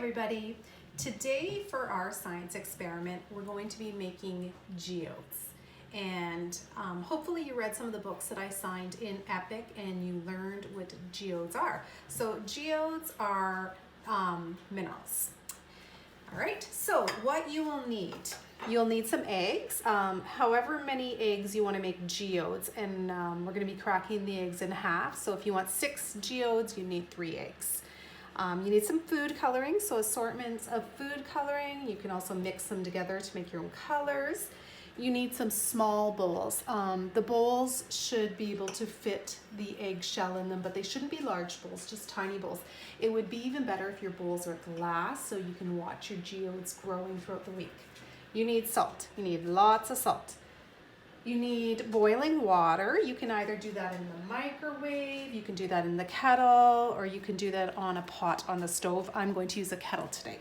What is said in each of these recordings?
everybody. Today for our science experiment, we're going to be making geodes. And hopefully you read some of the books that I signed in EPIC and you learned what geodes are. So geodes are minerals. All right, so what you will need, you'll need some eggs, however many eggs you want to make geodes, and we're going to be cracking the eggs in half. So if you want 6 geodes, you need 3 eggs. You need some food coloring, so assortments of food coloring. You can also mix them together to make your own colors. You need some small bowls. The bowls should be able to fit the eggshell in them, but they shouldn't be large bowls, just tiny bowls. It would be even better if your bowls are glass so you can watch your geodes growing throughout the week. You need salt. You need lots of salt. You need boiling water. You can either do that in the microwave, you can do that in the kettle, or you can do that on a pot on the stove. I'm going to use a kettle today.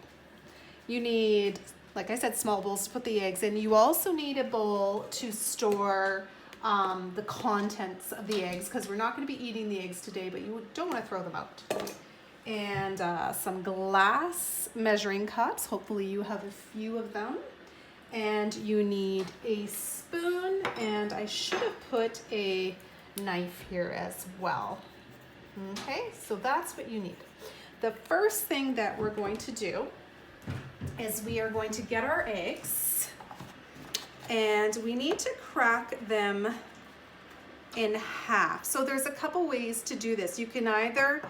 You need, like I said, small bowls to put the eggs in. You also need a bowl to store the contents of the eggs, because we're not going to be eating the eggs today, but you don't want to throw them out. And some glass measuring cups. Hopefully you have a few of them. And you need a spoon, and I should have put a knife here as well. Okay, so that's what you need. The first thing that we're going to do is we are going to get our eggs, and we need to crack them in half. So there's a couple ways to do this. You can either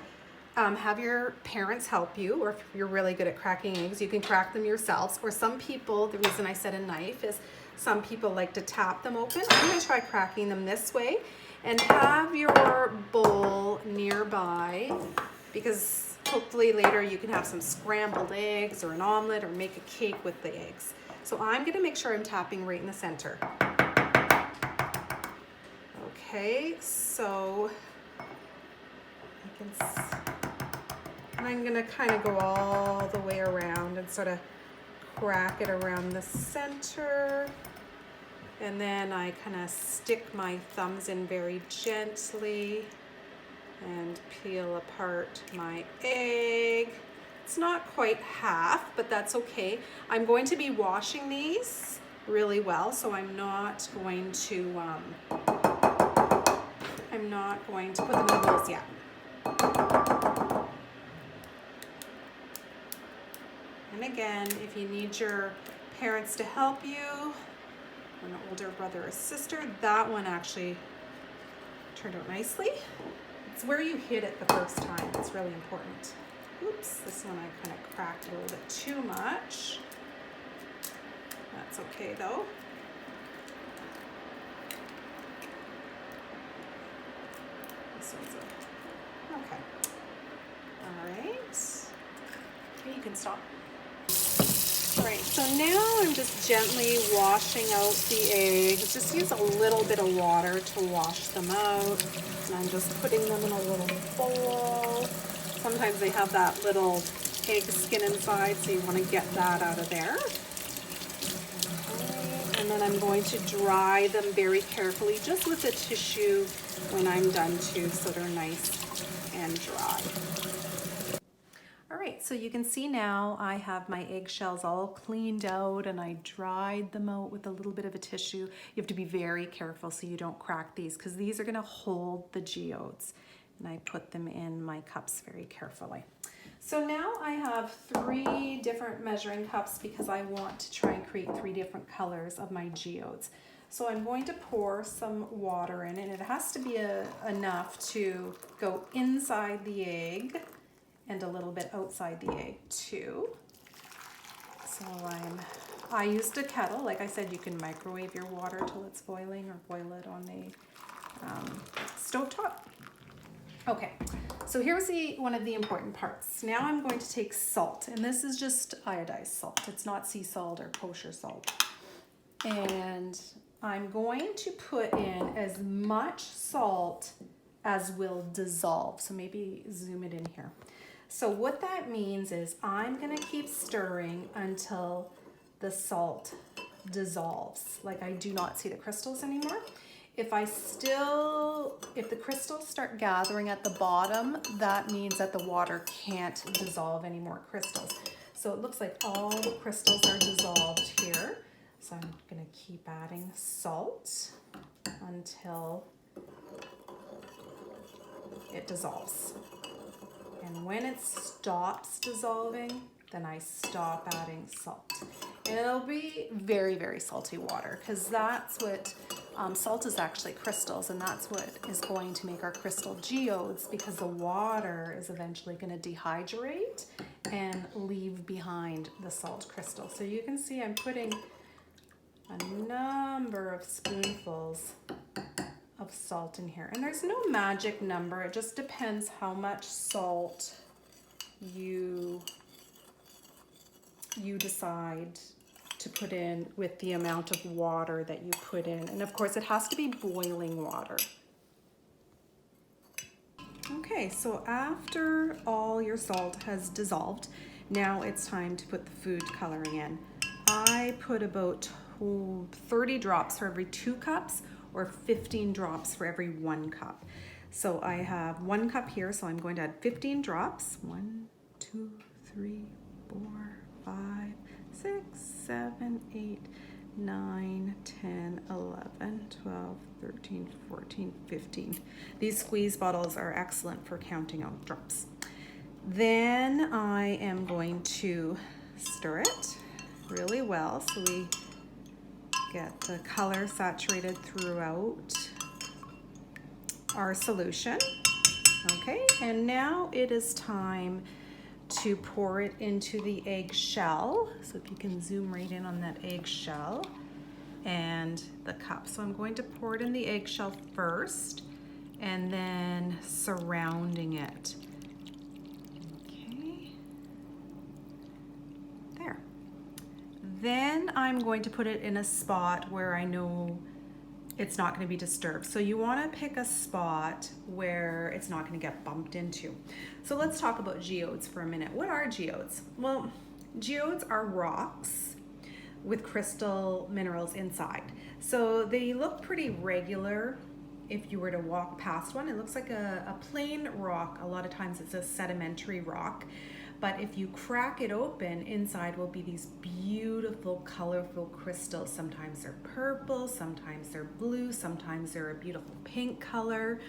have your parents help you, or if you're really good at cracking eggs, you can crack them yourselves. Or some people, the reason I said a knife is some people like to tap them open. I'm going to try cracking them this way, and have your bowl nearby, because hopefully later you can have some scrambled eggs or an omelet or make a cake with the eggs. So I'm going to make sure I'm tapping right in the center. Okay, so I can and I'm gonna kind of go all the way around and sort of crack it around the center. And then I kind of stick my thumbs in very gently and peel apart my egg. It's not quite half, but that's okay. I'm going to be washing these really well, so I'm not going to put them in the bowls yet. And again, if you need your parents to help you, or an older brother or sister, that one actually turned out nicely. It's where you hit it the first time that's really important. Oops, this one I kind of cracked a little bit too much. That's okay though. This one's okay. All right. Okay, you can stop. All right, so now I'm just gently washing out the eggs. Just use a little bit of water to wash them out. And I'm just putting them in a little bowl. Sometimes they have that little egg skin inside, so you want to get that out of there. Okay, and then I'm going to dry them very carefully, just with a tissue when I'm done too, so they're nice and dry. All right, so you can see now I have my eggshells all cleaned out, and I dried them out with a little bit of a tissue. You have to be very careful so you don't crack these, because these are going to hold the geodes. And I put them in my cups very carefully. So now I have 3 different measuring cups, because I want to try and create 3 different colors of my geodes. So I'm going to pour some water in, and it has to be enough to go inside the egg and a little bit outside the egg too. So I used a kettle. Like I said, you can microwave your water till it's boiling, or boil it on the stove top. Okay, so here's one of the important parts. Now I'm going to take salt, and this is just iodized salt. It's not sea salt or kosher salt. And I'm going to put in as much salt as will dissolve. So maybe zoom it in here. So what that means is I'm gonna keep stirring until the salt dissolves. Like I do not see the crystals anymore. if the crystals start gathering at the bottom, that means that the water can't dissolve any more crystals. So it looks like all the crystals are dissolved here. So I'm gonna keep adding salt until it dissolves. And when it stops dissolving, then I stop adding salt. And it'll be very, very salty water, because that's what, salt is actually crystals, and that's what is going to make our crystal geodes, because the water is eventually going to dehydrate and leave behind the salt crystal. So you can see I'm putting a number of spoonfuls of salt in here. And there's no magic number. It just depends how much salt you decide to put in with the amount of water that you put in. And of course, it has to be boiling water. Okay, so after all your salt has dissolved, now it's time to put the food coloring in. I put about 30 drops for every 2 cups, or 15 drops for every 1 cup. So I have 1 cup here, so I'm going to add 15 drops. 1, 2, 3, 4, 5, 6, 7, 8, 9, 10, 11, 12, 13, 14, 15. These squeeze bottles are excellent for counting out drops. Then I am going to stir it really well so we get the color saturated throughout our solution. Okay, and now it is time to pour it into the eggshell. So if you can zoom right in on that eggshell and the cup. So I'm going to pour it in the eggshell first and then surrounding it. Okay, there. Then I'm going to put it in a spot where I know it's not going to be disturbed. So you want to pick a spot where it's not going to get bumped into. So let's talk about geodes for a minute. What are geodes? Well, geodes are rocks with crystal minerals inside. So they look pretty regular if you were to walk past one. It looks like a plain rock. A lot of times it's a sedimentary rock. But if you crack it open, inside will be these beautiful, colorful crystals. Sometimes they're purple, sometimes they're blue, sometimes they're a beautiful pink color.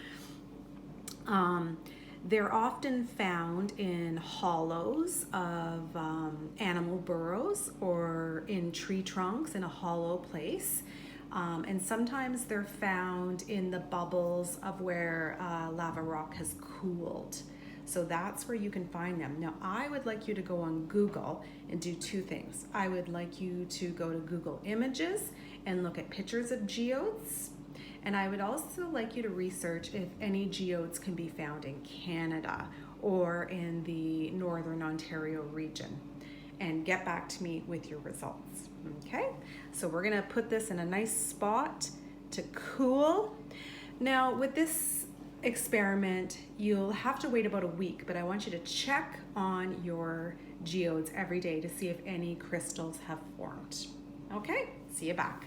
They're often found in hollows of animal burrows or in tree trunks in a hollow place. And sometimes they're found in the bubbles of where lava rock has cooled. So that's where you can find them. Now, I would like you to go on Google and do 2 things. I would like you to go to Google Images and look at pictures of geodes. And I would also like you to research if any geodes can be found in Canada or in the Northern Ontario region, and get back to me with your results. Okay, so we're gonna put this in a nice spot to cool. Now, with this experiment, you'll have to wait about a week, but I want you to check on your geodes every day to see if any crystals have formed. Okay, see you back.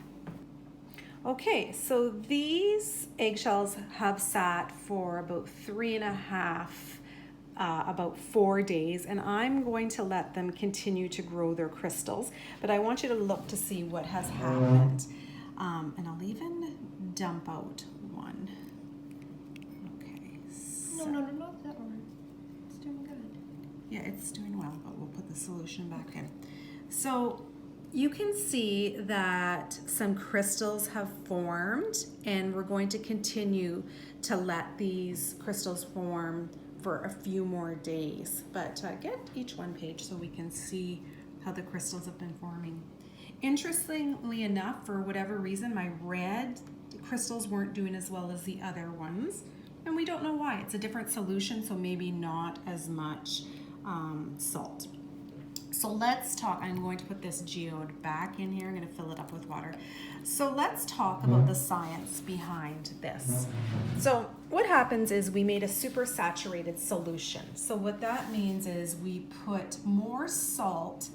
Okay, so these eggshells have sat for about 3.5, about 4 days, and I'm going to let them continue to grow their crystals, but I want you to look to see what has happened. And I'll even dump out one. No, not that one. It's doing good. Yeah, it's doing well, but we'll put the solution back in. So you can see that some crystals have formed, and we're going to continue to let these crystals form for a few more days. But get each one page so we can see how the crystals have been forming. Interestingly enough, for whatever reason, my red crystals weren't doing as well as the other ones. And we don't know why. It's a different solution, so maybe not as much salt. So let's talk. I'm going to put this geode back in here. I'm going to fill it up with water. So let's talk about the science behind this. So what happens is we made a super saturated solution. So what that means is we put more salt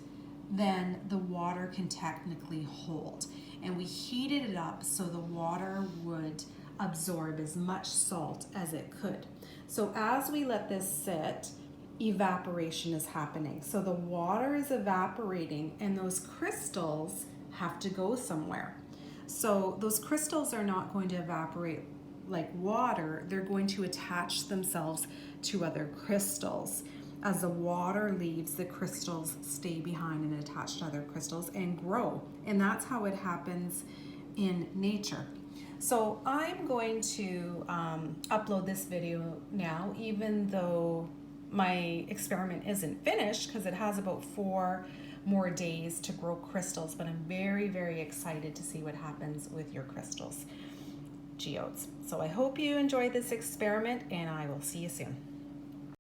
than the water can technically hold. And we heated it up so the water would absorb as much salt as it could. So as we let this sit, evaporation is happening. So the water is evaporating and those crystals have to go somewhere. So those crystals are not going to evaporate like water, they're going to attach themselves to other crystals. As the water leaves, the crystals stay behind and attach to other crystals and grow. And that's how it happens in nature. So I'm going to upload this video now, even though my experiment isn't finished, because it has about 4 more days to grow crystals, but I'm very, very excited to see what happens with your crystals, geodes. So I hope you enjoyed this experiment, and I will see you soon.